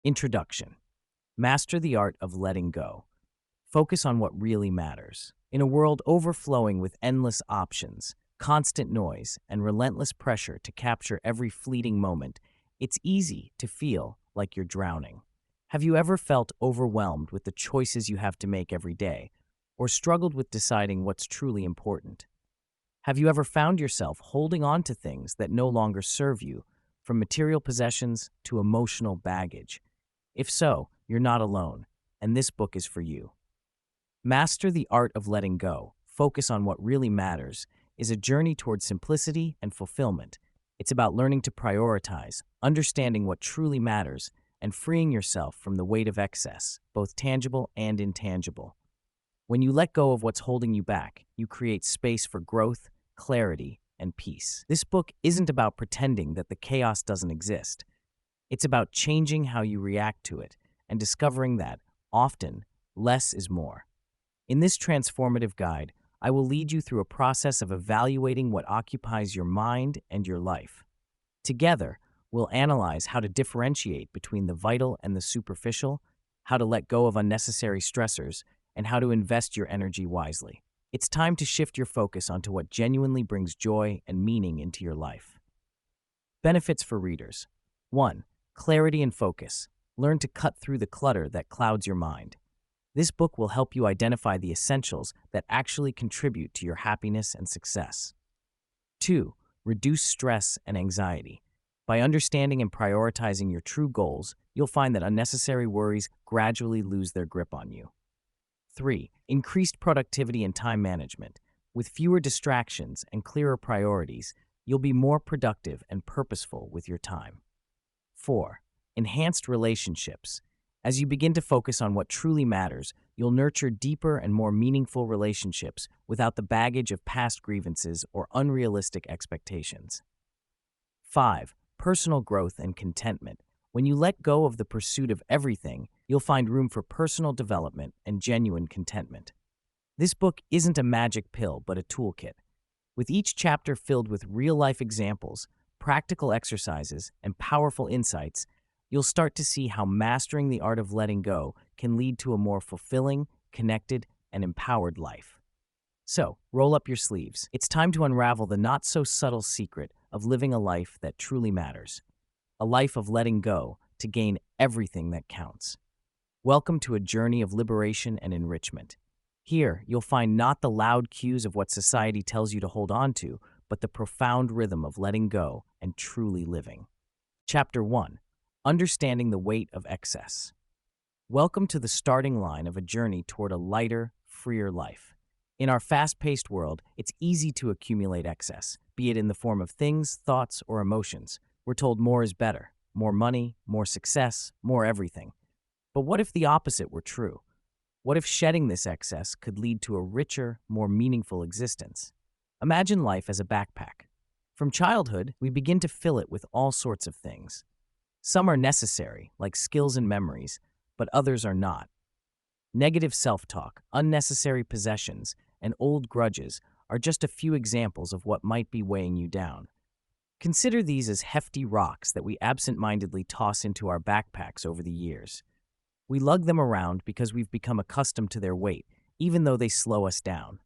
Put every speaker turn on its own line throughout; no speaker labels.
Introduction. Master the art of letting go. Focus on what really matters. In a world overflowing with endless options, constant noise, and relentless pressure to capture every fleeting moment, it's easy to feel like you're drowning. Have you ever felt overwhelmed with the choices you have to make every day, or struggled with deciding what's truly important? Have you ever found yourself holding on to things that no longer serve you, from material possessions to emotional baggage? If so, you're not alone, and this book is for you. Master the Art of Letting Go, Focus on What Really Matters, is a journey toward simplicity and fulfillment. It's about learning to prioritize, understanding what truly matters, and freeing yourself from the weight of excess, both tangible and intangible. When you let go of what's holding you back, you create space for growth, clarity, and peace. This book isn't about pretending that the chaos doesn't exist. It's about changing how you react to it and discovering that, often, less is more. In this transformative guide, I will lead you through a process of evaluating what occupies your mind and your life. Together, we'll analyze how to differentiate between the vital and the superficial, how to let go of unnecessary stressors, and how to invest your energy wisely. It's time to shift your focus onto what genuinely brings joy and meaning into your life. Benefits for readers. 1. Clarity and focus. Learn to cut through the clutter that clouds your mind. This book will help you identify the essentials that actually contribute to your happiness and success. 2. Reduce stress and anxiety. By understanding and prioritizing your true goals, you'll find that unnecessary worries gradually lose their grip on you. 3. Increased productivity and time management. With fewer distractions and clearer priorities, you'll be more productive and purposeful with your time. 4. Enhanced relationships. As you begin to focus on what truly matters, you'll nurture deeper and more meaningful relationships without the baggage of past grievances or unrealistic expectations. 5. Personal growth and contentment. When you let go of the pursuit of everything, you'll find room for personal development and genuine contentment. This book isn't a magic pill, but a toolkit. With each chapter filled with real-life examples, practical exercises, and powerful insights, you'll start to see how mastering the art of letting go can lead to a more fulfilling, connected, and empowered life. So, roll up your sleeves. It's time to unravel the not-so-subtle secret of living a life that truly matters. A life of letting go to gain everything that counts. Welcome to a journey of liberation and enrichment. Here, you'll find not the loud cues of what society tells you to hold on to, but the profound rhythm of letting go and truly living. Chapter 1. Understanding the Weight of Excess. Welcome to the starting line of a journey toward a lighter, freer life. In our fast-paced world, it's easy to accumulate excess, be it in the form of things, thoughts, or emotions. We're told more is better. More money, more success, more everything. But what if the opposite were true? What if shedding this excess could lead to a richer, more meaningful existence? Imagine life as a backpack. From childhood, we begin to fill it with all sorts of things. Some are necessary, like skills and memories, but others are not. Negative self-talk, unnecessary possessions, and old grudges are just a few examples of what might be weighing you down. Consider these as hefty rocks that we absent-mindedly toss into our backpacks over the years. We lug them around because we've become accustomed to their weight, even though they slow us down.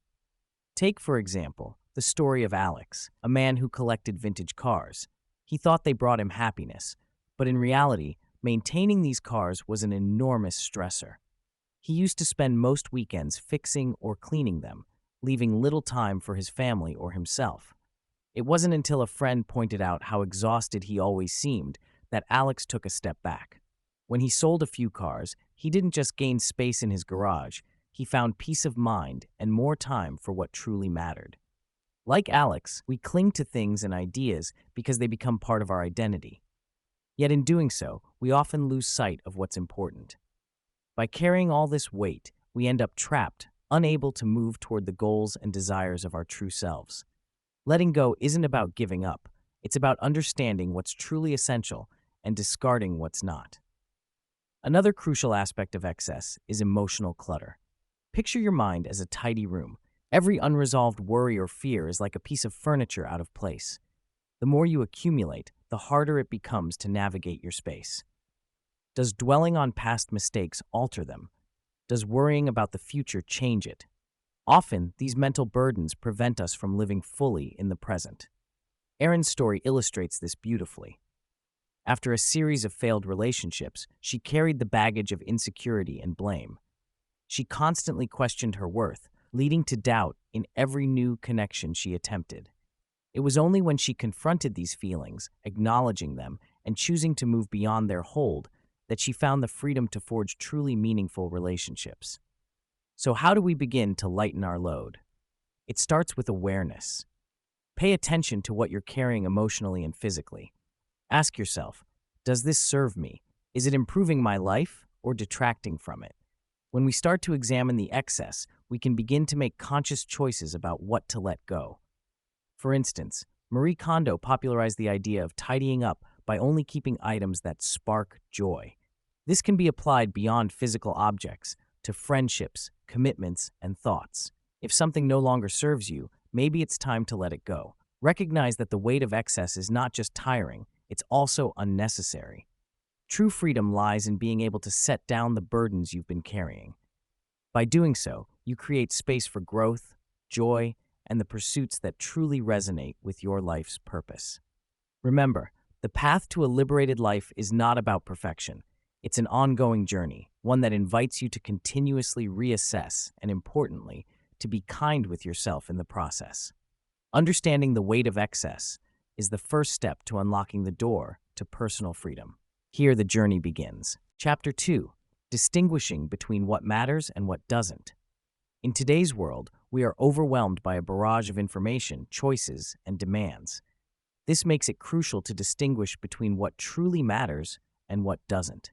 Take, for example, the story of Alex, a man who collected vintage cars. He thought they brought him happiness, but in reality, maintaining these cars was an enormous stressor. He used to spend most weekends fixing or cleaning them, leaving little time for his family or himself. It wasn't until a friend pointed out how exhausted he always seemed that Alex took a step back. When he sold a few cars, he didn't just gain space in his garage, he found peace of mind and more time for what truly mattered. Like Alex, we cling to things and ideas because they become part of our identity. Yet in doing so, we often lose sight of what's important. By carrying all this weight, we end up trapped, unable to move toward the goals and desires of our true selves. Letting go isn't about giving up. It's about understanding what's truly essential and discarding what's not. Another crucial aspect of excess is emotional clutter. Picture your mind as a tidy room. Every unresolved worry or fear is like a piece of furniture out of place. The more you accumulate, the harder it becomes to navigate your space. Does dwelling on past mistakes alter them? Does worrying about the future change it? Often, these mental burdens prevent us from living fully in the present. Erin's story illustrates this beautifully. After a series of failed relationships, she carried the baggage of insecurity and blame. She constantly questioned her worth, leading to doubt in every new connection she attempted. It was only when she confronted these feelings, acknowledging them, and choosing to move beyond their hold that she found the freedom to forge truly meaningful relationships. So, how do we begin to lighten our load? It starts with awareness. Pay attention to what you're carrying emotionally and physically. Ask yourself, does this serve me? Is it improving my life or detracting from it? When we start to examine the excess, we can begin to make conscious choices about what to let go. For instance, Marie Kondo popularized the idea of tidying up by only keeping items that spark joy. This can be applied beyond physical objects to friendships, commitments, and thoughts. If something no longer serves you, maybe it's time to let it go. Recognize that the weight of excess is not just tiring, it's also unnecessary. True freedom lies in being able to set down the burdens you've been carrying. By doing so, you create space for growth, joy, and the pursuits that truly resonate with your life's purpose. Remember, the path to a liberated life is not about perfection. It's an ongoing journey, one that invites you to continuously reassess and, importantly, to be kind with yourself in the process. Understanding the weight of excess is the first step to unlocking the door to personal freedom. Here the journey begins. Chapter 2. Distinguishing between what matters and what doesn't. In today's world, we are overwhelmed by a barrage of information, choices, and demands. This makes it crucial to distinguish between what truly matters and what doesn't.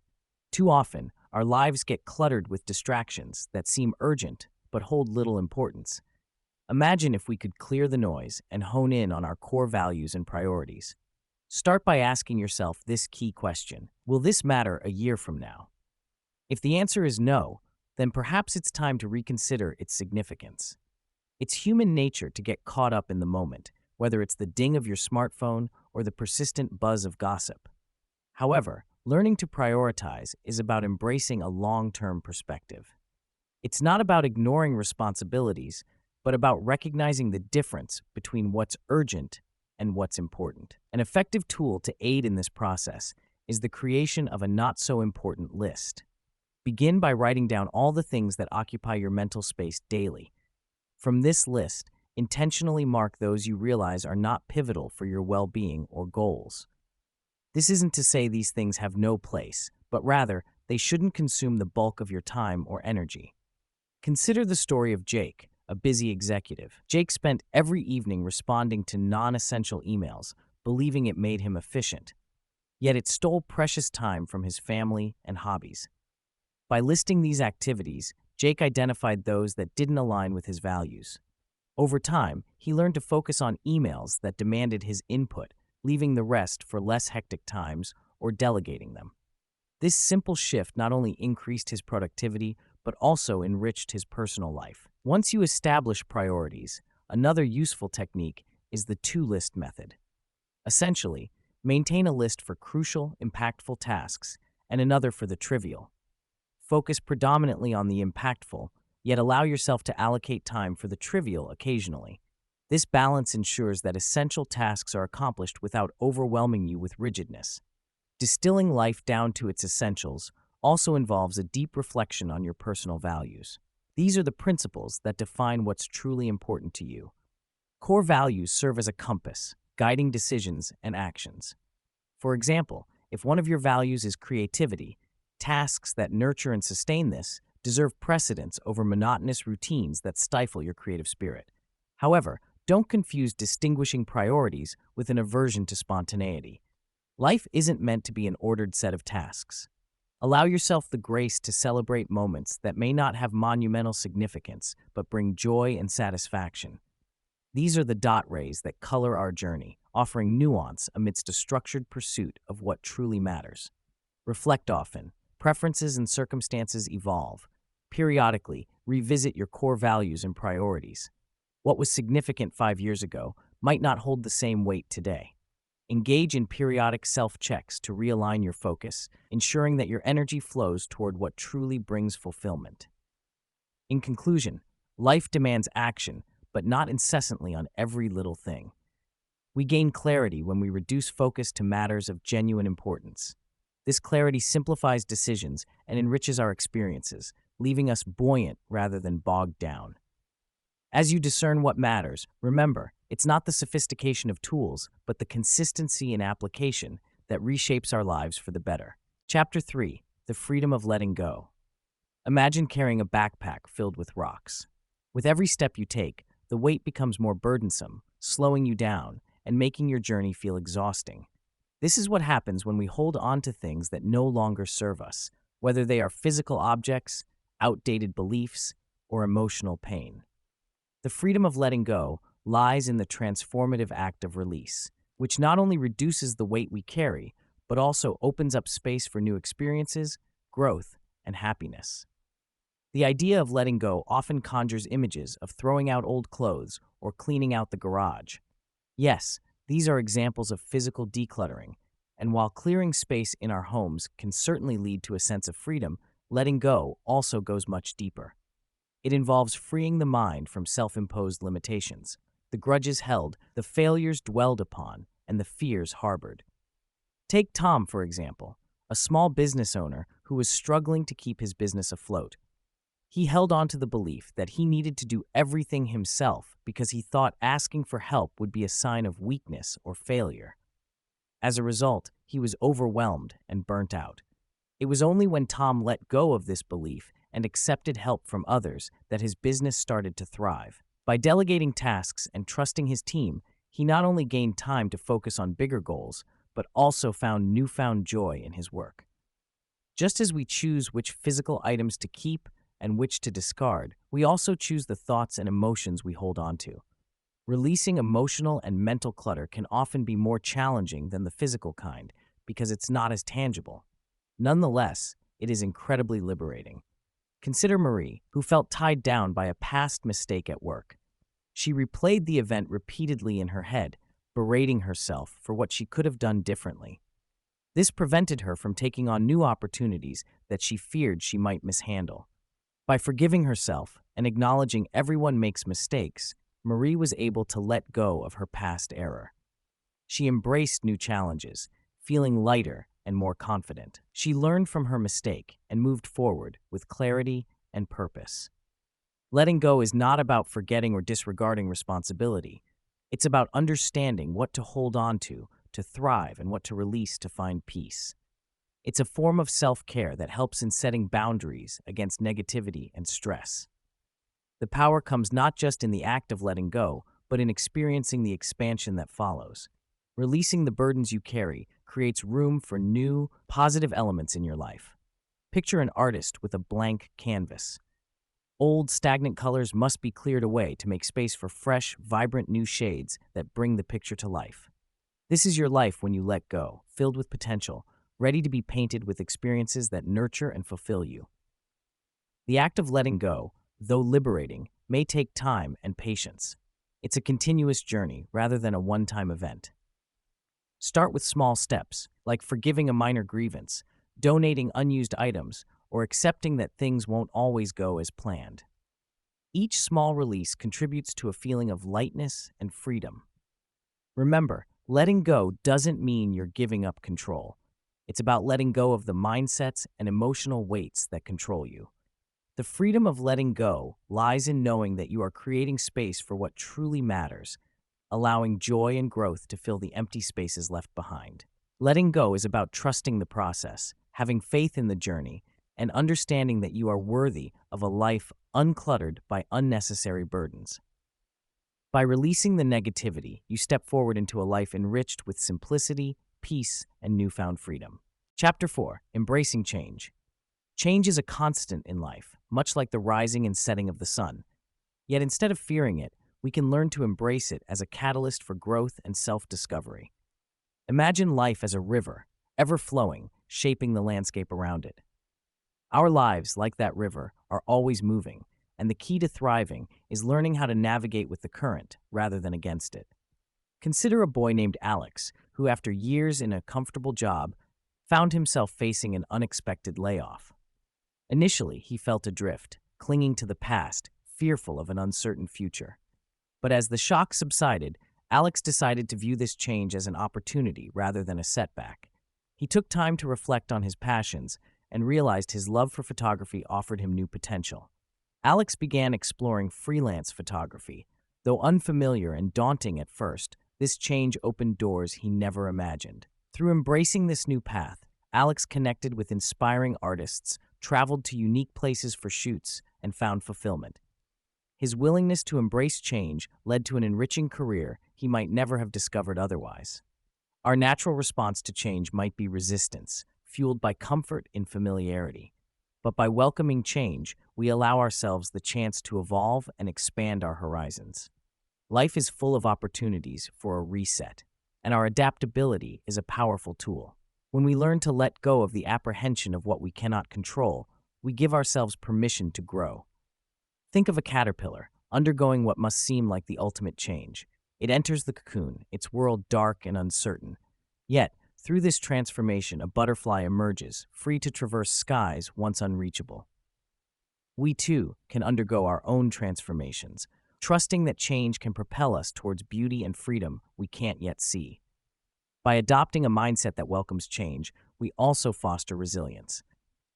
Too often, our lives get cluttered with distractions that seem urgent but hold little importance. Imagine if we could clear the noise and hone in on our core values and priorities. Start by asking yourself this key question: will this matter a year from now? If the answer is no, then perhaps it's time to reconsider its significance. It's human nature to get caught up in the moment, whether it's the ding of your smartphone or the persistent buzz of gossip. However, learning to prioritize is about embracing a long-term perspective. It's not about ignoring responsibilities, but about recognizing the difference between what's urgent and what's important. An effective tool to aid in this process is the creation of a not-so-important list. Begin by writing down all the things that occupy your mental space daily. From this list, intentionally mark those you realize are not pivotal for your well-being or goals. This isn't to say these things have no place, but rather, they shouldn't consume the bulk of your time or energy. Consider the story of Jake, a busy executive. Jake spent every evening responding to non-essential emails, believing it made him efficient. Yet it stole precious time from his family and hobbies. By listing these activities, Jake identified those that didn't align with his values. Over time, he learned to focus on emails that demanded his input, leaving the rest for less hectic times or delegating them. This simple shift not only increased his productivity, but also enriched his personal life. Once you establish priorities, another useful technique is the to-list method. Essentially, maintain a list for crucial, impactful tasks and another for the trivial. Focus predominantly on the impactful, yet allow yourself to allocate time for the trivial occasionally. This balance ensures that essential tasks are accomplished without overwhelming you with rigidness. Distilling life down to its essentials also involves a deep reflection on your personal values. These are the principles that define what's truly important to you. Core values serve as a compass, guiding decisions and actions. For example, if one of your values is creativity, tasks that nurture and sustain this deserve precedence over monotonous routines that stifle your creative spirit. However, don't confuse distinguishing priorities with an aversion to spontaneity. Life isn't meant to be an ordered set of tasks. Allow yourself the grace to celebrate moments that may not have monumental significance, but bring joy and satisfaction. These are the dot rays that color our journey, offering nuance amidst a structured pursuit of what truly matters. Reflect often. Preferences and circumstances evolve. Periodically, revisit your core values and priorities. What was significant 5 years ago might not hold the same weight today. Engage in periodic self-checks to realign your focus, ensuring that your energy flows toward what truly brings fulfillment. In conclusion, life demands action, but not incessantly on every little thing. We gain clarity when we reduce focus to matters of genuine importance. This clarity simplifies decisions and enriches our experiences, leaving us buoyant rather than bogged down. As you discern what matters, remember, it's not the sophistication of tools, but the consistency in application that reshapes our lives for the better. Chapter 3: The Freedom of Letting Go. Imagine carrying a backpack filled with rocks. With every step you take, the weight becomes more burdensome, slowing you down and making your journey feel exhausting. This is what happens when we hold on to things that no longer serve us, whether they are physical objects, outdated beliefs, or emotional pain. The freedom of letting go lies in the transformative act of release, which not only reduces the weight we carry, but also opens up space for new experiences, growth, and happiness. The idea of letting go often conjures images of throwing out old clothes or cleaning out the garage. Yes, these are examples of physical decluttering, and while clearing space in our homes can certainly lead to a sense of freedom, letting go also goes much deeper. It involves freeing the mind from self-imposed limitations, the grudges held, the failures dwelled upon, and the fears harbored. Take Tom, for example, a small business owner who was struggling to keep his business afloat. He held on to the belief that he needed to do everything himself because he thought asking for help would be a sign of weakness or failure. As a result, he was overwhelmed and burnt out. It was only when Tom let go of this belief and accepted help from others that his business started to thrive. By delegating tasks and trusting his team, he not only gained time to focus on bigger goals, but also found newfound joy in his work. Just as we choose which physical items to keep and which to discard, we also choose the thoughts and emotions we hold on to. Releasing emotional and mental clutter can often be more challenging than the physical kind because it's not as tangible. Nonetheless, it is incredibly liberating. Consider Marie, who felt tied down by a past mistake at work. She replayed the event repeatedly in her head, berating herself for what she could have done differently. This prevented her from taking on new opportunities that she feared she might mishandle. By forgiving herself and acknowledging everyone makes mistakes, Marie was able to let go of her past error. She embraced new challenges, feeling lighter and more confident. She learned from her mistake and moved forward with clarity and purpose. Letting go is not about forgetting or disregarding responsibility. It's about understanding what to hold on to thrive and what to release to find peace. It's a form of self-care that helps in setting boundaries against negativity and stress. The power comes not just in the act of letting go, but in experiencing the expansion that follows. Releasing the burdens you carry creates room for new, positive elements in your life. Picture an artist with a blank canvas. Old, stagnant colors must be cleared away to make space for fresh, vibrant new shades that bring the picture to life. This is your life when you let go, filled with potential, ready to be painted with experiences that nurture and fulfill you. The act of letting go, though liberating, may take time and patience. It's a continuous journey rather than a one-time event. Start with small steps, like forgiving a minor grievance, donating unused items, or accepting that things won't always go as planned. Each small release contributes to a feeling of lightness and freedom. Remember, letting go doesn't mean you're giving up control. It's about letting go of the mindsets and emotional weights that control you. The freedom of letting go lies in knowing that you are creating space for what truly matters, allowing joy and growth to fill the empty spaces left behind. Letting go is about trusting the process, having faith in the journey, and understanding that you are worthy of a life uncluttered by unnecessary burdens. By releasing the negativity, you step forward into a life enriched with simplicity, peace, and newfound freedom. Chapter 4: Embracing Change. Change is a constant in life, much like the rising and setting of the sun. Yet instead of fearing it, we can learn to embrace it as a catalyst for growth and self-discovery. Imagine life as a river, ever flowing, shaping the landscape around it. Our lives, like that river, are always moving, and the key to thriving is learning how to navigate with the current rather than against it. Consider a boy named Alex, who, after years in a comfortable job, found himself facing an unexpected layoff. Initially, he felt adrift, clinging to the past, fearful of an uncertain future. But as the shock subsided, Alex decided to view this change as an opportunity rather than a setback. He took time to reflect on his passions and realized his love for photography offered him new potential. Alex began exploring freelance photography. Though unfamiliar and daunting at first, this change opened doors he never imagined. Through embracing this new path, Alex connected with inspiring artists, traveled to unique places for shoots, and found fulfillment. His willingness to embrace change led to an enriching career he might never have discovered otherwise. Our natural response to change might be resistance, fueled by comfort in familiarity. But by welcoming change, we allow ourselves the chance to evolve and expand our horizons. Life is full of opportunities for a reset, and our adaptability is a powerful tool. When we learn to let go of the apprehension of what we cannot control, we give ourselves permission to grow. Think of a caterpillar, undergoing what must seem like the ultimate change. It enters the cocoon, its world dark and uncertain. Yet, through this transformation, a butterfly emerges, free to traverse skies once unreachable. We, too, can undergo our own transformations, trusting that change can propel us towards beauty and freedom we can't yet see. By adopting a mindset that welcomes change, we also foster resilience.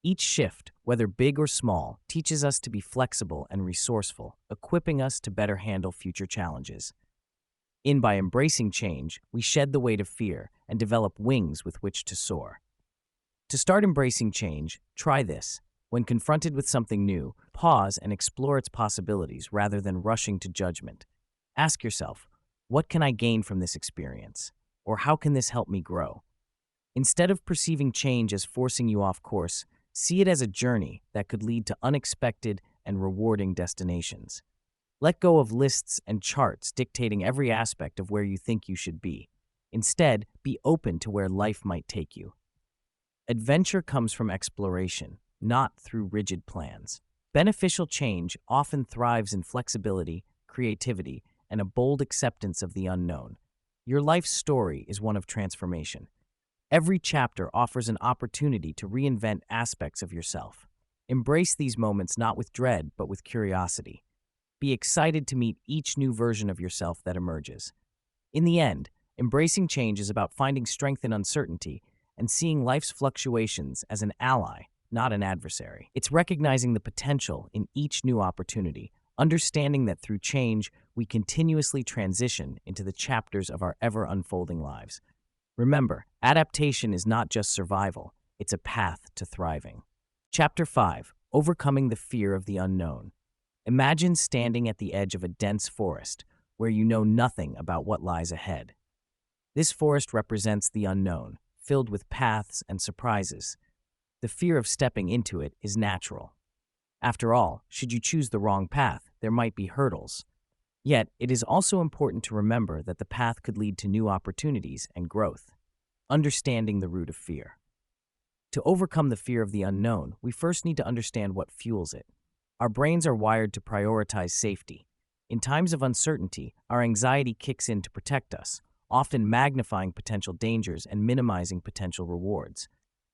Each shift, whether big or small, teaches us to be flexible and resourceful, equipping us to better handle future challenges. By embracing change, we shed the weight of fear and develop wings with which to soar. To start embracing change, try this. When confronted with something new, pause and explore its possibilities rather than rushing to judgment. Ask yourself, what can I gain from this experience? Or how can this help me grow? Instead of perceiving change as forcing you off course, see it as a journey that could lead to unexpected and rewarding destinations. Let go of lists and charts dictating every aspect of where you think you should be. Instead, be open to where life might take you. Adventure comes from exploration, not through rigid plans. Beneficial change often thrives in flexibility, creativity, and a bold acceptance of the unknown. Your life's story is one of transformation. Every chapter offers an opportunity to reinvent aspects of yourself. Embrace these moments not with dread, but with curiosity. Be excited to meet each new version of yourself that emerges. In the end, embracing change is about finding strength in uncertainty and seeing life's fluctuations as an ally, not an adversary. It's recognizing the potential in each new opportunity, understanding that through change, we continuously transition into the chapters of our ever-unfolding lives. Remember, adaptation is not just survival, it's a path to thriving. Chapter 5: Overcoming the Fear of the Unknown. Imagine standing at the edge of a dense forest where you know nothing about what lies ahead. This forest represents the unknown, filled with paths and surprises. The fear of stepping into it is natural. After all, should you choose the wrong path, there might be hurdles. Yet, it is also important to remember that the path could lead to new opportunities and growth. Understanding the root of fear. To overcome the fear of the unknown, we first need to understand what fuels it. Our brains are wired to prioritize safety. In times of uncertainty, our anxiety kicks in to protect us, often magnifying potential dangers and minimizing potential rewards.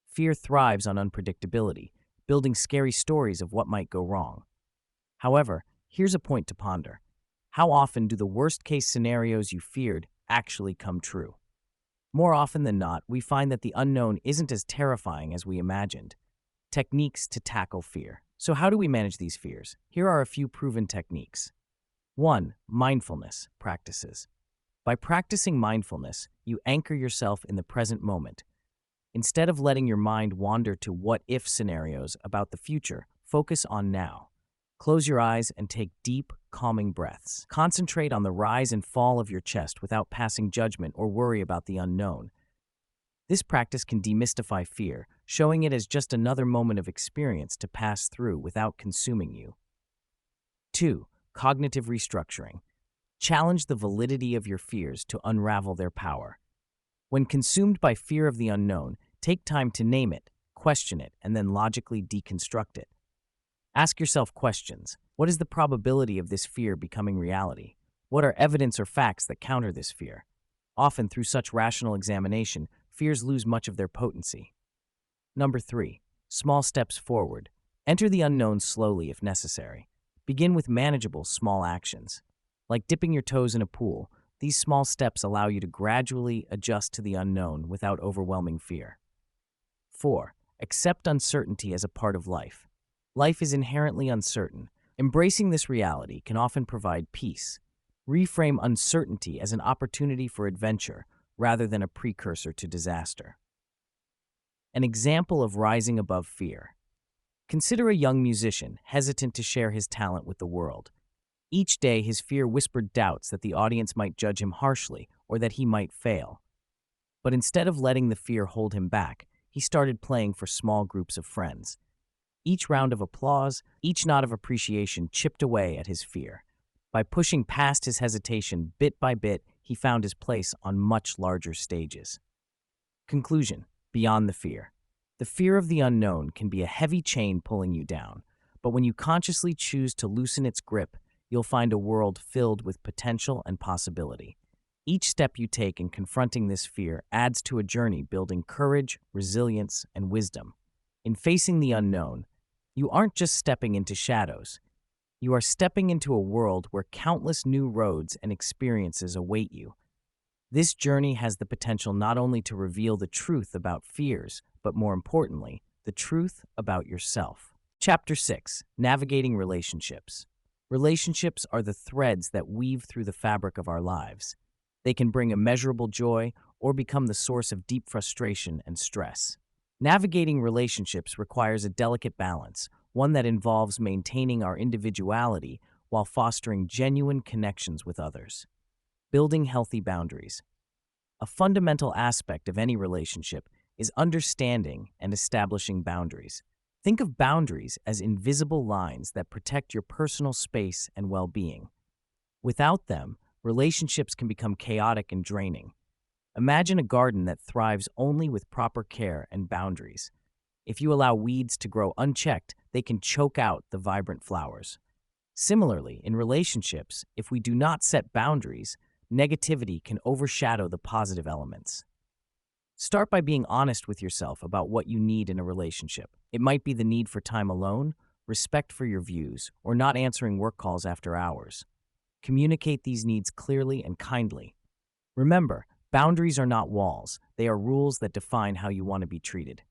Fear thrives on unpredictability, building scary stories of what might go wrong. However, here's a point to ponder. How often do the worst-case scenarios you feared actually come true? More often than not, we find that the unknown isn't as terrifying as we imagined. Techniques to tackle fear. So how do we manage these fears? Here are a few proven techniques. 1. Mindfulness practices. By practicing mindfulness, you anchor yourself in the present moment. Instead of letting your mind wander to what-if scenarios about the future, focus on now. Close your eyes and take deep, calming breaths. Concentrate on the rise and fall of your chest without passing judgment or worry about the unknown. This practice can demystify fear, showing it as just another moment of experience to pass through without consuming you. 2. Cognitive restructuring. Challenge the validity of your fears to unravel their power. When consumed by fear of the unknown, take time to name it, question it, and then logically deconstruct it. Ask yourself questions. What is the probability of this fear becoming reality? What are evidence or facts that counter this fear? Often, through such rational examination, fears lose much of their potency. Number 3. Small steps forward. Enter the unknown slowly if necessary. Begin with manageable small actions. Like dipping your toes in a pool, these small steps allow you to gradually adjust to the unknown without overwhelming fear. 4. Accept uncertainty as a part of life. Life is inherently uncertain. Embracing this reality can often provide peace. Reframe uncertainty as an opportunity for adventure rather than a precursor to disaster. An example of rising above fear. Consider a young musician hesitant to share his talent with the world. Each day, his fear whispered doubts that the audience might judge him harshly or that he might fail. But instead of letting the fear hold him back, he started playing for small groups of friends. Each round of applause, each nod of appreciation chipped away at his fear. By pushing past his hesitation bit by bit, he found his place on much larger stages. Conclusion: beyond the fear. The fear of the unknown can be a heavy chain pulling you down, but when you consciously choose to loosen its grip, you'll find a world filled with potential and possibility. Each step you take in confronting this fear adds to a journey building courage, resilience, and wisdom. In facing the unknown, you aren't just stepping into shadows. You are stepping into a world where countless new roads and experiences await you. This journey has the potential not only to reveal the truth about fears, but more importantly, the truth about yourself. Chapter 6. Navigating Relationships. Relationships are the threads that weave through the fabric of our lives. They can bring immeasurable joy or become the source of deep frustration and stress. Navigating relationships requires a delicate balance, one that involves maintaining our individuality while fostering genuine connections with others. Building healthy boundaries. A fundamental aspect of any relationship is understanding and establishing boundaries. Think of boundaries as invisible lines that protect your personal space and well-being. Without them, relationships can become chaotic and draining. Imagine a garden that thrives only with proper care and boundaries. If you allow weeds to grow unchecked, they can choke out the vibrant flowers. Similarly, in relationships, if we do not set boundaries, negativity can overshadow the positive elements. Start by being honest with yourself about what you need in a relationship. It might be the need for time alone, respect for your views, or not answering work calls after hours. Communicate these needs clearly and kindly. Remember, boundaries are not walls. They are rules that define how you want to be treated.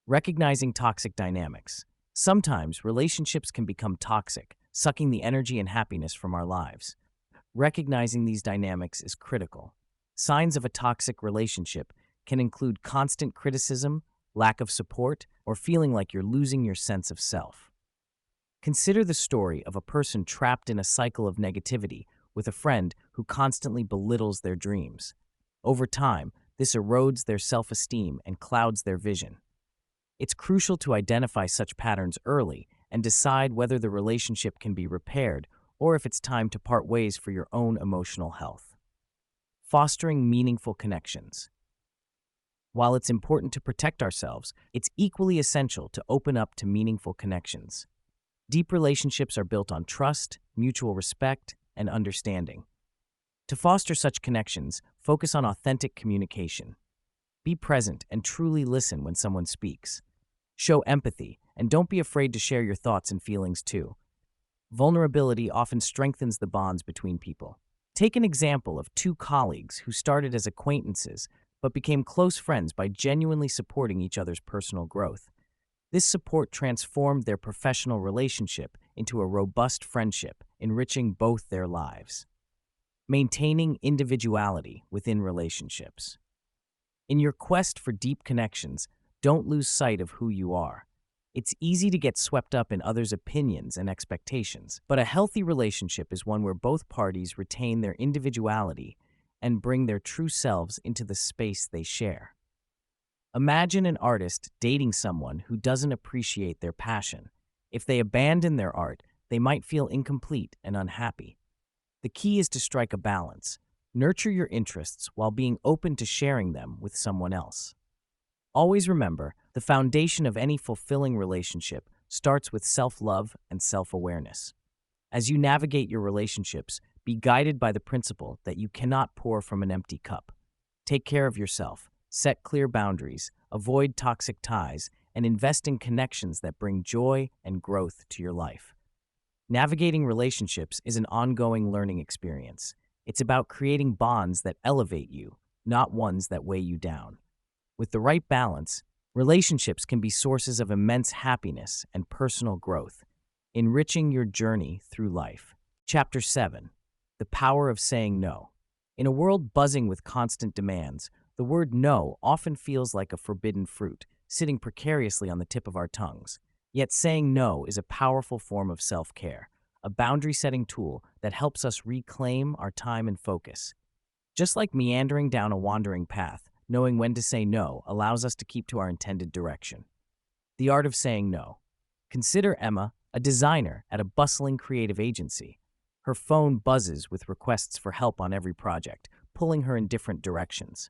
Recognizing toxic dynamics. Sometimes relationships can become toxic, sucking the energy and happiness from our lives. Recognizing these dynamics is critical. Signs of a toxic relationship can include constant criticism, lack of support, or feeling like you're losing your sense of self. Consider the story of a person trapped in a cycle of negativity with a friend who constantly belittles their dreams. Over time, this erodes their self-esteem and clouds their vision. It's crucial to identify such patterns early and decide whether the relationship can be repaired or if it's time to part ways for your own emotional health. Fostering meaningful connections. While it's important to protect ourselves, it's equally essential to open up to meaningful connections. Deep relationships are built on trust, mutual respect, and understanding. To foster such connections, focus on authentic communication. Be present and truly listen when someone speaks. Show empathy, and don't be afraid to share your thoughts and feelings too. Vulnerability often strengthens the bonds between people. Take an example of two colleagues who started as acquaintances but became close friends by genuinely supporting each other's personal growth. This support transformed their professional relationship into a robust friendship, enriching both their lives. Maintaining individuality within relationships. In your quest for deep connections, don't lose sight of who you are. It's easy to get swept up in others' opinions and expectations, but a healthy relationship is one where both parties retain their individuality and bring their true selves into the space they share. Imagine an artist dating someone who doesn't appreciate their passion. If they abandon their art, they might feel incomplete and unhappy. The key is to strike a balance. Nurture your interests while being open to sharing them with someone else. Always remember, the foundation of any fulfilling relationship starts with self-love and self-awareness. As you navigate your relationships, be guided by the principle that you cannot pour from an empty cup. Take care of yourself, set clear boundaries, avoid toxic ties, and invest in connections that bring joy and growth to your life. Navigating relationships is an ongoing learning experience. It's about creating bonds that elevate you, not ones that weigh you down. With the right balance, relationships can be sources of immense happiness and personal growth, enriching your journey through life. Chapter 7. The Power of Saying No. In a world buzzing with constant demands, the word no often feels like a forbidden fruit, sitting precariously on the tip of our tongues. Yet saying no is a powerful form of self-care, a boundary-setting tool that helps us reclaim our time and focus. Just like meandering down a wandering path, knowing when to say no allows us to keep to our intended direction. The art of saying no. Consider Emma, a designer at a bustling creative agency. Her phone buzzes with requests for help on every project, pulling her in different directions.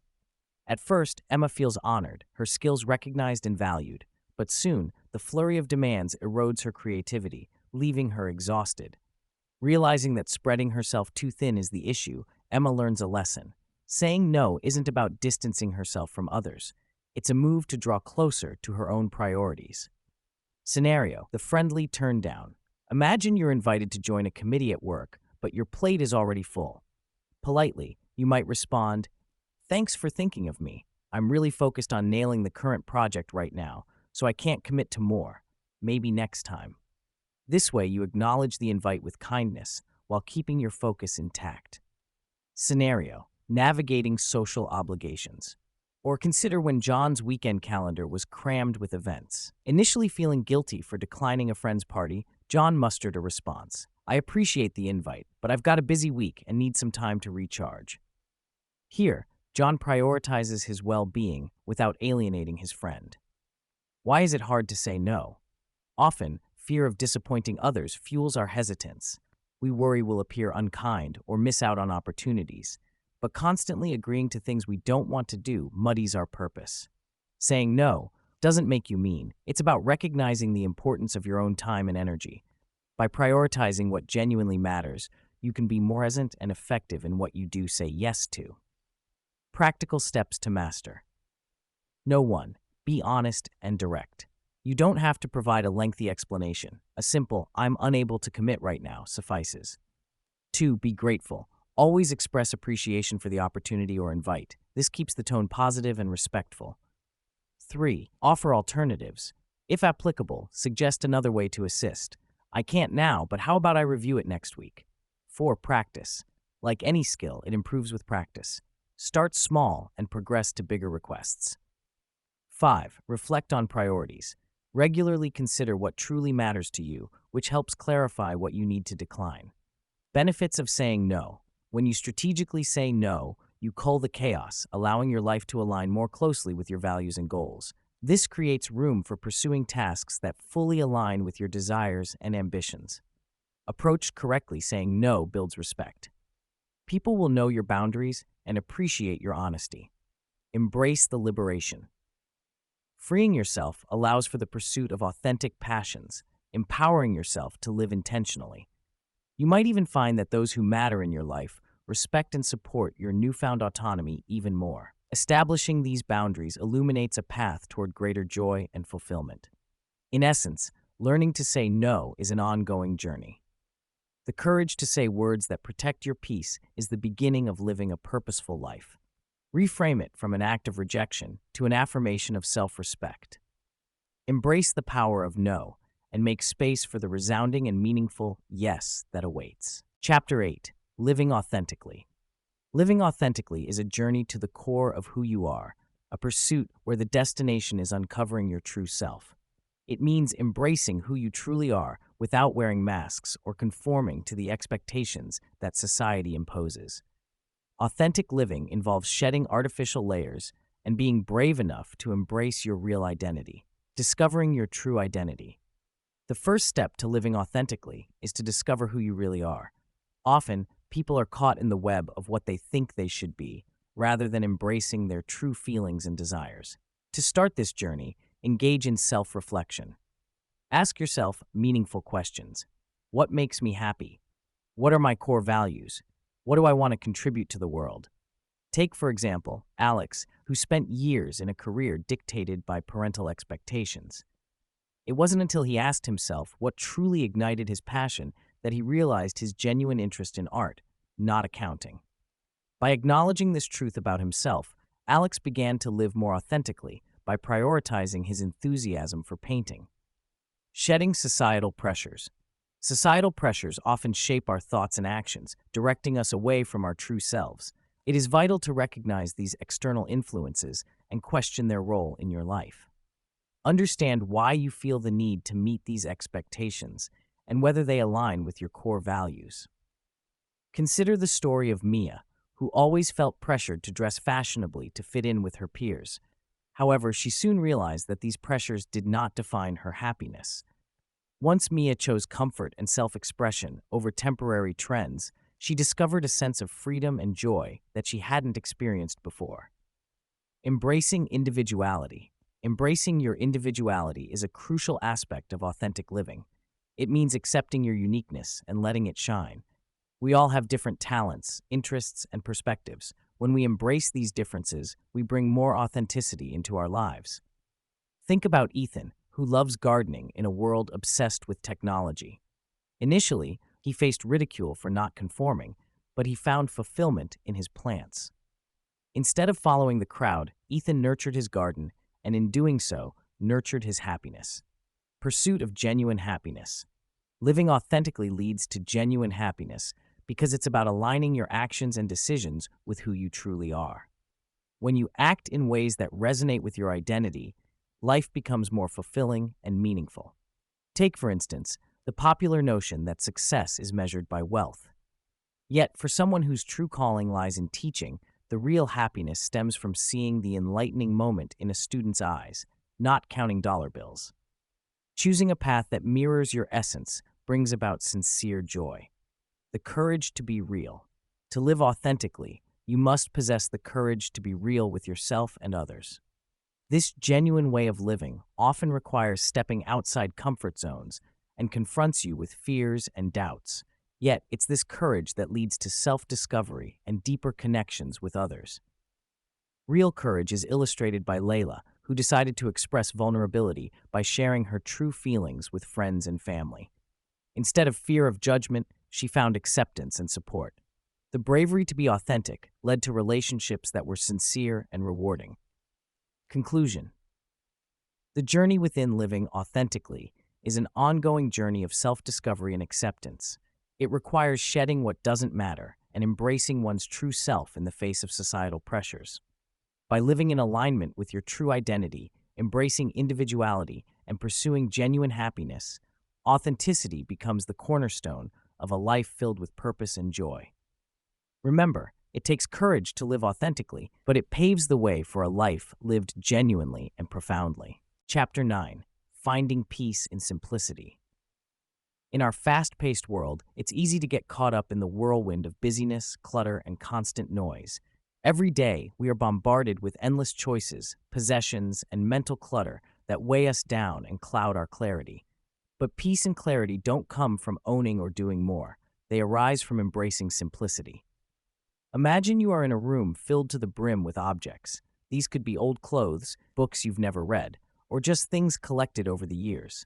At first, Emma feels honored, her skills recognized and valued, but soon, the flurry of demands erodes her creativity, leaving her exhausted. Realizing that spreading herself too thin is the issue, Emma learns a lesson. Saying no isn't about distancing herself from others. It's a move to draw closer to her own priorities. Scenario: the friendly turn down. Imagine you're invited to join a committee at work, but your plate is already full. Politely, you might respond, "Thanks for thinking of me. I'm really focused on nailing the current project right now, so I can't commit to more. Maybe next time." This way, you acknowledge the invite with kindness while keeping your focus intact. Scenario: navigating social obligations. Or consider when John's weekend calendar was crammed with events. Initially feeling guilty for declining a friend's party, John mustered a response. "I appreciate the invite, but I've got a busy week and need some time to recharge." Here, John prioritizes his well-being without alienating his friend. Why is it hard to say no? Often, fear of disappointing others fuels our hesitance. We worry we'll appear unkind or miss out on opportunities. But constantly agreeing to things we don't want to do muddies our purpose. Saying no doesn't make you mean. It's about recognizing the importance of your own time and energy. By prioritizing what genuinely matters, you can be more present and effective in what you do say yes to. Practical steps to master. No. 1. Be honest and direct. You don't have to provide a lengthy explanation. A simple, "I'm unable to commit right now," suffices. 2. Be grateful. Always express appreciation for the opportunity or invite. This keeps the tone positive and respectful. 3. Offer alternatives. If applicable, suggest another way to assist. "I can't now, but how about I review it next week?" 4. Practice. Like any skill, it improves with practice. Start small and progress to bigger requests. 5. Reflect on priorities. Regularly consider what truly matters to you, which helps clarify what you need to decline. Benefits of saying no. When you strategically say no, you cull the chaos, allowing your life to align more closely with your values and goals. This creates room for pursuing tasks that fully align with your desires and ambitions. Approached correctly, saying no builds respect. People will know your boundaries and appreciate your honesty. Embrace the liberation. Freeing yourself allows for the pursuit of authentic passions, empowering yourself to live intentionally. You might even find that those who matter in your life respect and support your newfound autonomy even more. Establishing these boundaries illuminates a path toward greater joy and fulfillment. In essence, learning to say no is an ongoing journey. The courage to say words that protect your peace is the beginning of living a purposeful life. Reframe it from an act of rejection to an affirmation of self-respect. Embrace the power of no and make space for the resounding and meaningful yes that awaits. Chapter 8. Living Authentically. Living authentically is a journey to the core of who you are, a pursuit where the destination is uncovering your true self. It means embracing who you truly are without wearing masks or conforming to the expectations that society imposes. Authentic living involves shedding artificial layers and being brave enough to embrace your real identity, discovering your true identity. The first step to living authentically is to discover who you really are. Often, people are caught in the web of what they think they should be, rather than embracing their true feelings and desires. To start this journey, engage in self-reflection. Ask yourself meaningful questions. What makes me happy? What are my core values? What do I want to contribute to the world? Take, for example, Alex, who spent years in a career dictated by parental expectations. It wasn't until he asked himself what truly ignited his passion that he realized his genuine interest in art, not accounting. By acknowledging this truth about himself, Alex began to live more authentically by prioritizing his enthusiasm for painting. Shedding societal pressures. Societal pressures often shape our thoughts and actions, directing us away from our true selves. It is vital to recognize these external influences and question their role in your life. Understand why you feel the need to meet these expectations and whether they align with your core values. Consider the story of Mia, who always felt pressured to dress fashionably to fit in with her peers. However, she soon realized that these pressures did not define her happiness. Once Mia chose comfort and self-expression over temporary trends, she discovered a sense of freedom and joy that she hadn't experienced before. Embracing individuality. Embracing your individuality is a crucial aspect of authentic living. It means accepting your uniqueness and letting it shine. We all have different talents, interests, and perspectives. When we embrace these differences, we bring more authenticity into our lives. Think about Ethan, who loves gardening in a world obsessed with technology. Initially, he faced ridicule for not conforming, but he found fulfillment in his plants. Instead of following the crowd, Ethan nurtured his garden, and in doing so, nurtured his happiness. Pursuit of genuine happiness. Living authentically leads to genuine happiness because it's about aligning your actions and decisions with who you truly are. When you act in ways that resonate with your identity, life becomes more fulfilling and meaningful. Take, for instance, the popular notion that success is measured by wealth. Yet, for someone whose true calling lies in teaching, the real happiness stems from seeing the enlightening moment in a student's eyes, not counting dollar bills. Choosing a path that mirrors your essence brings about sincere joy. The courage to be real. To live authentically, you must possess the courage to be real with yourself and others. This genuine way of living often requires stepping outside comfort zones and confronts you with fears and doubts. Yet, it's this courage that leads to self-discovery and deeper connections with others. Real courage is illustrated by Layla, who decided to express vulnerability by sharing her true feelings with friends and family. Instead of fear of judgment, she found acceptance and support. The bravery to be authentic led to relationships that were sincere and rewarding. Conclusion. The journey within living authentically is an ongoing journey of self-discovery and acceptance. It requires shedding what doesn't matter and embracing one's true self in the face of societal pressures. By living in alignment with your true identity, embracing individuality, and pursuing genuine happiness, authenticity becomes the cornerstone of a life filled with purpose and joy. Remember, it takes courage to live authentically, but it paves the way for a life lived genuinely and profoundly. Chapter 9. Finding Peace in Simplicity. In our fast-paced world, it's easy to get caught up in the whirlwind of busyness, clutter, and constant noise. Every day, we are bombarded with endless choices, possessions, and mental clutter that weigh us down and cloud our clarity. But peace and clarity don't come from owning or doing more. They arise from embracing simplicity. Imagine you are in a room filled to the brim with objects. These could be old clothes, books you've never read, or just things collected over the years.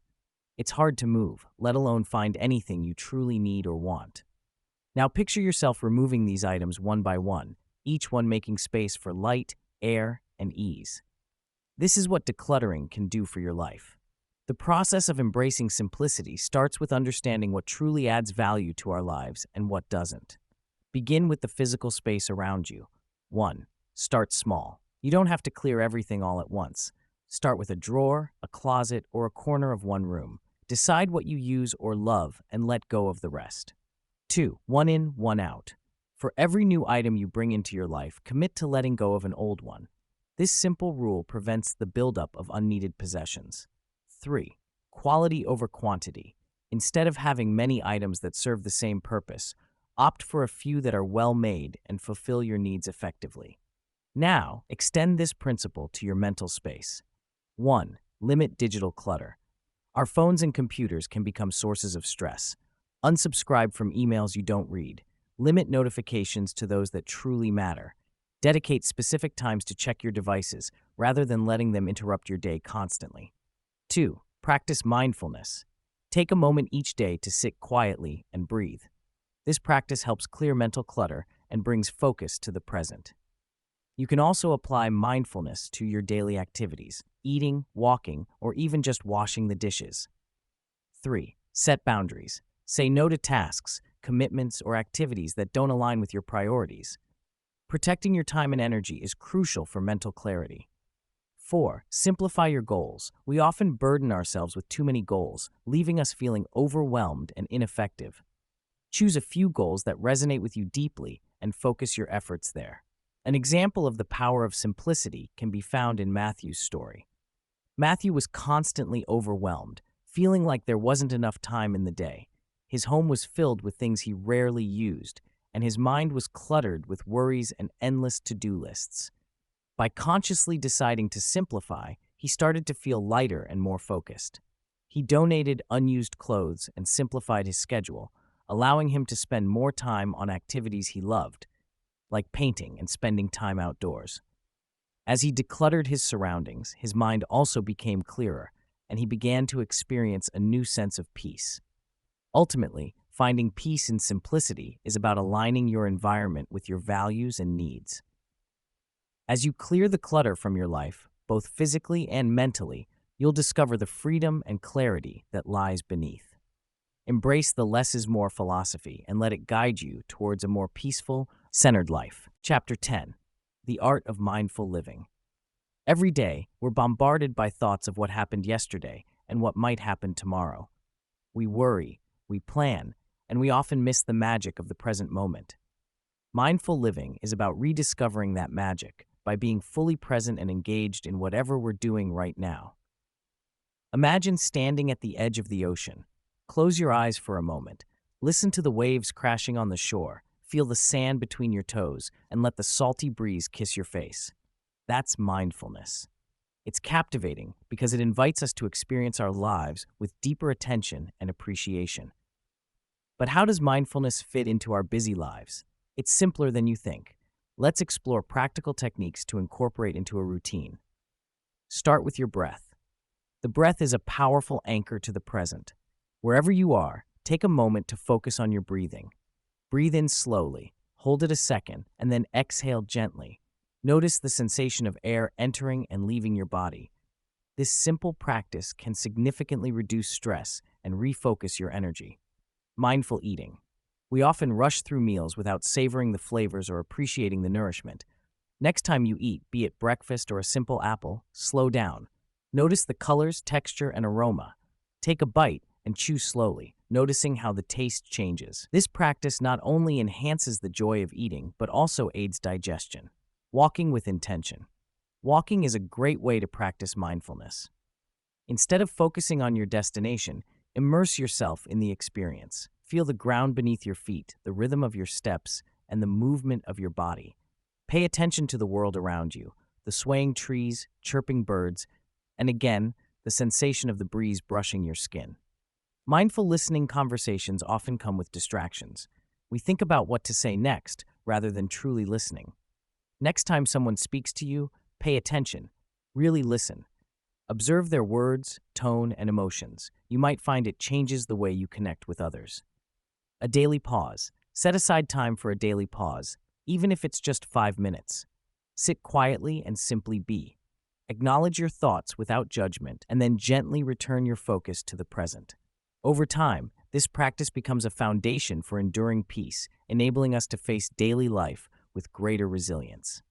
It's hard to move, let alone find anything you truly need or want. Now picture yourself removing these items one by one, each one making space for light, air, and ease. This is what decluttering can do for your life. The process of embracing simplicity starts with understanding what truly adds value to our lives and what doesn't. Begin with the physical space around you. 1. Start small. You don't have to clear everything all at once. Start with a drawer, a closet, or a corner of one room. Decide what you use or love and let go of the rest. 2. One in, one out. For every new item you bring into your life, commit to letting go of an old one. This simple rule prevents the buildup of unneeded possessions. 3. Quality over quantity. Instead of having many items that serve the same purpose, opt for a few that are well-made and fulfill your needs effectively. Now, extend this principle to your mental space. 1. Limit digital clutter. Our phones and computers can become sources of stress. Unsubscribe from emails you don't read. Limit notifications to those that truly matter. Dedicate specific times to check your devices rather than letting them interrupt your day constantly. 2. Practice mindfulness. Take a moment each day to sit quietly and breathe. This practice helps clear mental clutter and brings focus to the present. You can also apply mindfulness to your daily activities, eating, walking, or even just washing the dishes. 3. Set boundaries. Say no to tasks, commitments, or activities that don't align with your priorities. Protecting your time and energy is crucial for mental clarity. 4. Simplify your goals. We often burden ourselves with too many goals, leaving us feeling overwhelmed and ineffective. Choose a few goals that resonate with you deeply and focus your efforts there. An example of the power of simplicity can be found in Matthew's story. Matthew was constantly overwhelmed, feeling like there wasn't enough time in the day. His home was filled with things he rarely used, and his mind was cluttered with worries and endless to-do lists. By consciously deciding to simplify, he started to feel lighter and more focused. He donated unused clothes and simplified his schedule, allowing him to spend more time on activities he loved, like painting and spending time outdoors. As he decluttered his surroundings, his mind also became clearer, and he began to experience a new sense of peace. Ultimately, finding peace in simplicity is about aligning your environment with your values and needs. As you clear the clutter from your life, both physically and mentally, you'll discover the freedom and clarity that lies beneath. Embrace the less is more philosophy and let it guide you towards a more peaceful, centered life. Chapter 10. The Art of Mindful Living. Every day, we're bombarded by thoughts of what happened yesterday and what might happen tomorrow. We worry, we plan, and we often miss the magic of the present moment. Mindful living is about rediscovering that magic by being fully present and engaged in whatever we're doing right now. Imagine standing at the edge of the ocean. Close your eyes for a moment. Listen to the waves crashing on the shore. Feel the sand between your toes and let the salty breeze kiss your face. That's mindfulness. It's captivating because it invites us to experience our lives with deeper attention and appreciation. But how does mindfulness fit into our busy lives? It's simpler than you think. Let's explore practical techniques to incorporate into a routine. Start with your breath. The breath is a powerful anchor to the present. Wherever you are, take a moment to focus on your breathing. Breathe in slowly, hold it a second, and then exhale gently. Notice the sensation of air entering and leaving your body. This simple practice can significantly reduce stress and refocus your energy. Mindful eating. We often rush through meals without savoring the flavors or appreciating the nourishment. Next time you eat, be it breakfast or a simple apple, slow down. Notice the colors, texture, and aroma. Take a bite and chew slowly, noticing how the taste changes. This practice not only enhances the joy of eating, but also aids digestion. Walking with intention. Walking is a great way to practice mindfulness. Instead of focusing on your destination, immerse yourself in the experience. Feel the ground beneath your feet, the rhythm of your steps, and the movement of your body. Pay attention to the world around you, the swaying trees, chirping birds, and again, the sensation of the breeze brushing your skin. Mindful listening conversations often come with distractions. We think about what to say next rather than truly listening. Next time someone speaks to you, pay attention. Really listen. Observe their words, tone, and emotions. You might find it changes the way you connect with others. A daily pause. Set aside time for a daily pause, even if it's just 5 minutes. Sit quietly and simply be. Acknowledge your thoughts without judgment, and then gently return your focus to the present. Over time, this practice becomes a foundation for enduring peace, enabling us to face daily life with greater resilience.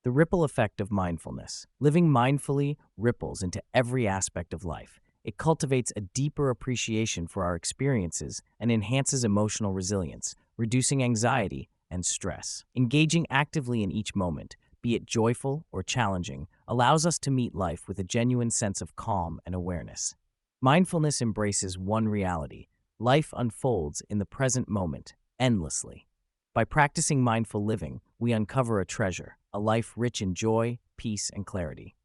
The ripple effect of mindfulness. Living mindfully ripples into every aspect of life. It cultivates a deeper appreciation for our experiences and enhances emotional resilience, reducing anxiety and stress. Engaging actively in each moment, be it joyful or challenging, allows us to meet life with a genuine sense of calm and awareness. Mindfulness embraces one reality. Life unfolds in the present moment, endlessly. By practicing mindful living, we uncover a treasure, a life rich in joy, peace, and clarity.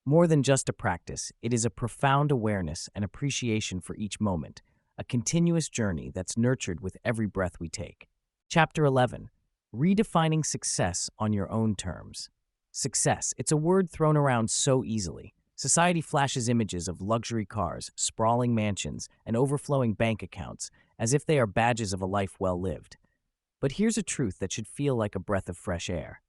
More than just a practice, it is a profound awareness and appreciation for each moment, a continuous journey that's nurtured with every breath we take. Chapter 11. Redefining success on your own terms. Success, it's a word thrown around so easily. Society flashes images of luxury cars, sprawling mansions, and overflowing bank accounts as if they are badges of a life well lived. But here's a truth that should feel like a breath of fresh air.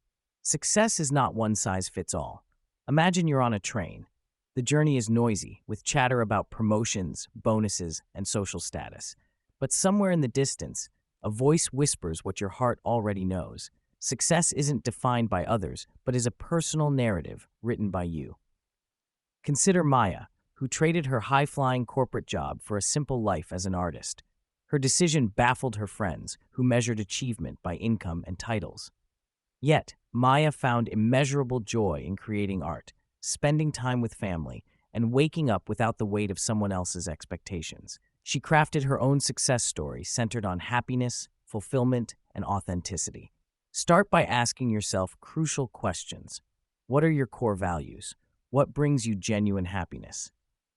Success is not one size fits all. Imagine you're on a train. The journey is noisy, with chatter about promotions, bonuses, and social status. But somewhere in the distance, a voice whispers what your heart already knows. Success isn't defined by others, but is a personal narrative written by you. Consider Maya, who traded her high-flying corporate job for a simple life as an artist. Her decision baffled her friends, who measured achievement by income and titles. Yet, Maya found immeasurable joy in creating art, spending time with family, and waking up without the weight of someone else's expectations. She crafted her own success story centered on happiness, fulfillment, and authenticity. Start by asking yourself crucial questions. What are your core values? What brings you genuine happiness?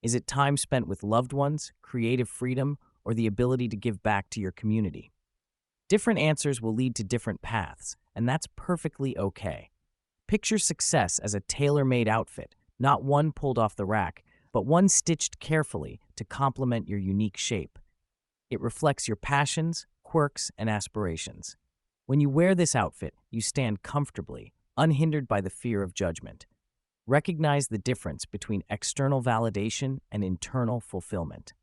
Is it time spent with loved ones, creative freedom, or the ability to give back to your community? Different answers will lead to different paths, and that's perfectly okay. Picture success as a tailor-made outfit, not one pulled off the rack, but one stitched carefully to complement your unique shape. It reflects your passions, quirks, and aspirations. When you wear this outfit, you stand comfortably, unhindered by the fear of judgment. Recognize the difference between external validation and internal fulfillment.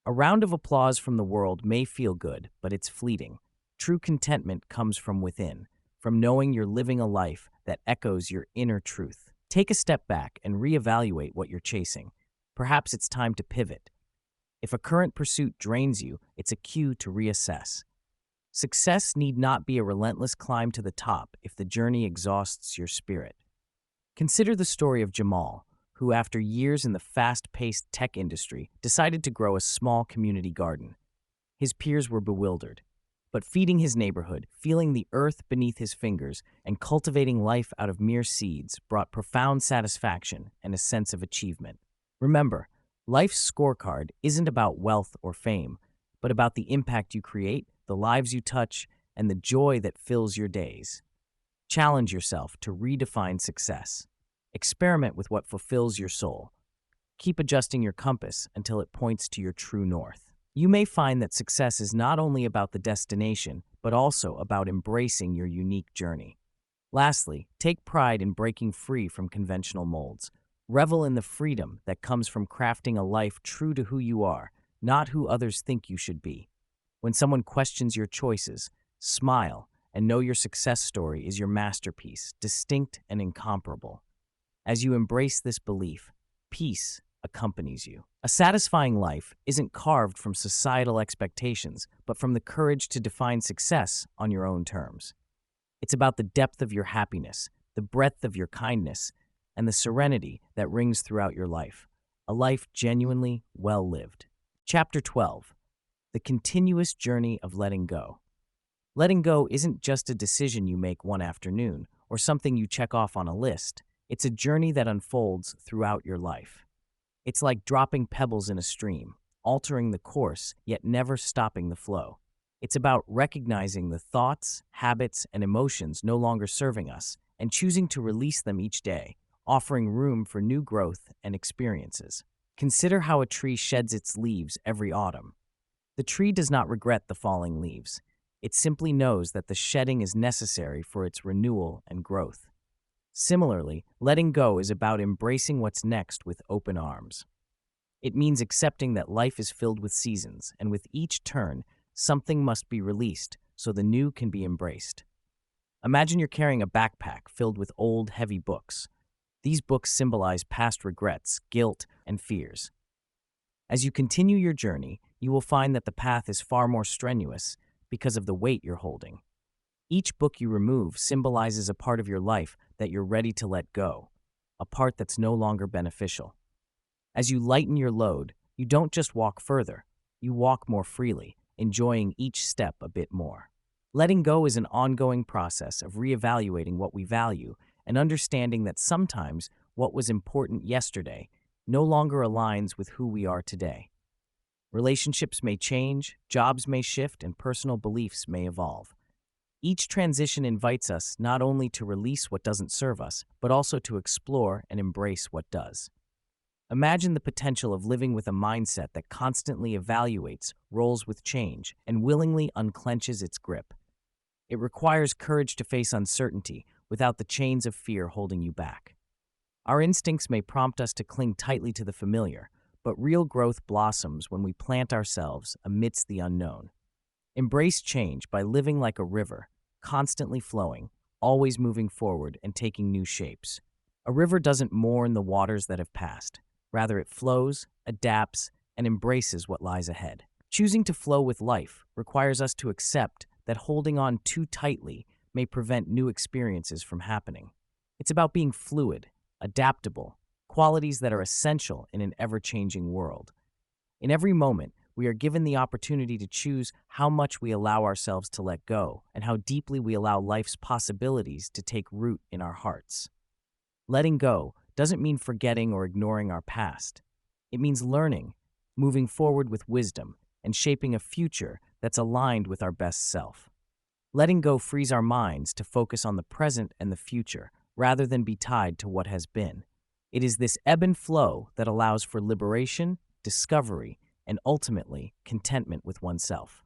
A round of applause from the world may feel good, but it's fleeting. True contentment comes from within, from knowing you're living a life that echoes your inner truth. Take a step back and reevaluate what you're chasing. Perhaps it's time to pivot. If a current pursuit drains you, it's a cue to reassess. Success need not be a relentless climb to the top if the journey exhausts your spirit. Consider the story of Jamal, who after years in the fast-paced tech industry decided to grow a small community garden. His peers were bewildered, but feeding his neighborhood, feeling the earth beneath his fingers, and cultivating life out of mere seeds brought profound satisfaction and a sense of achievement. Remember, life's scorecard isn't about wealth or fame, but about the impact you create, the lives you touch, and the joy that fills your days. Challenge yourself to redefine success. Experiment with what fulfills your soul. Keep adjusting your compass until it points to your true north. You may find that success is not only about the destination, but also about embracing your unique journey. Lastly, take pride in breaking free from conventional molds. Revel in the freedom that comes from crafting a life true to who you are, not who others think you should be. When someone questions your choices, smile and know your success story is your masterpiece, distinct and incomparable. As you embrace this belief, peace accompanies you. A satisfying life isn't carved from societal expectations, but from the courage to define success on your own terms. It's about the depth of your happiness, the breadth of your kindness, and the serenity that rings throughout your life. A life genuinely well lived. Chapter 12. The continuous journey of letting go. Letting go isn't just a decision you make one afternoon or something you check off on a list. It's a journey that unfolds throughout your life. It's like dropping pebbles in a stream, altering the course, yet never stopping the flow. It's about recognizing the thoughts, habits, and emotions no longer serving us and choosing to release them each day, offering room for new growth and experiences. Consider how a tree sheds its leaves every autumn. The tree does not regret the falling leaves. It simply knows that the shedding is necessary for its renewal and growth. Similarly, letting go is about embracing what's next with open arms. It means accepting that life is filled with seasons, and with each turn, something must be released so the new can be embraced. Imagine you're carrying a backpack filled with old, heavy books. These books symbolize past regrets, guilt, and fears. As you continue your journey, you will find that the path is far more strenuous because of the weight you're holding. Each book you remove symbolizes a part of your life that you're ready to let go, a part that's no longer beneficial. As you lighten your load, you don't just walk further, you walk more freely, enjoying each step a bit more. Letting go is an ongoing process of reevaluating what we value and understanding that sometimes what was important yesterday no longer aligns with who we are today. Relationships may change, jobs may shift, and personal beliefs may evolve. Each transition invites us not only to release what doesn't serve us, but also to explore and embrace what does. Imagine the potential of living with a mindset that constantly evaluates, rolls with change, and willingly unclenches its grip. It requires courage to face uncertainty without the chains of fear holding you back. Our instincts may prompt us to cling tightly to the familiar, but real growth blossoms when we plant ourselves amidst the unknown. Embrace change by living like a river, constantly flowing, always moving forward and taking new shapes. A river doesn't mourn the waters that have passed. Rather, it flows, adapts, and embraces what lies ahead. Choosing to flow with life requires us to accept that holding on too tightly may prevent new experiences from happening. It's about being fluid, adaptable, qualities that are essential in an ever-changing world. In every moment, we are given the opportunity to choose how much we allow ourselves to let go and how deeply we allow life's possibilities to take root in our hearts. Letting go doesn't mean forgetting or ignoring our past. It means learning, moving forward with wisdom, and shaping a future that's aligned with our best self. Letting go frees our minds to focus on the present and the future, rather than be tied to what has been. It is this ebb and flow that allows for liberation, discovery, and ultimately, contentment with oneself.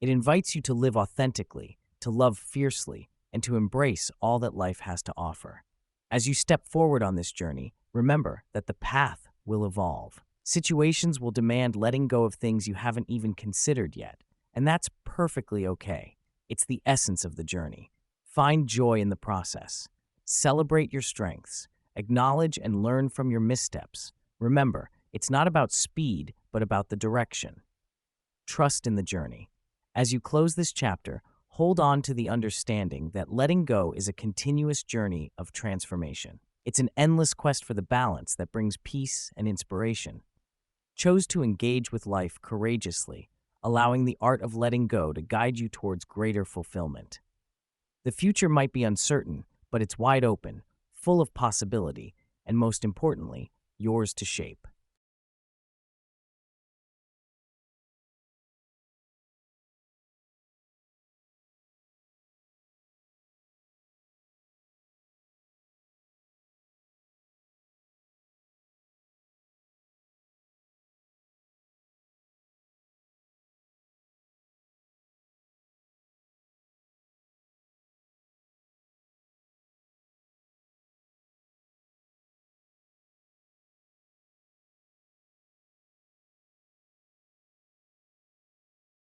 It invites you to live authentically, to love fiercely, and to embrace all that life has to offer. As you step forward on this journey, remember that the path will evolve. Situations will demand letting go of things you haven't even considered yet, and that's perfectly okay. It's the essence of the journey. Find joy in the process. Celebrate your strengths. Acknowledge and learn from your missteps. Remember, it's not about speed, but about the direction. Trust in the journey. As you close this chapter, hold on to the understanding that letting go is a continuous journey of transformation. It's an endless quest for the balance that brings peace and inspiration. Choose to engage with life courageously, allowing the art of letting go to guide you towards greater fulfillment. The future might be uncertain, but it's wide open, full of possibility, and most importantly, yours to shape.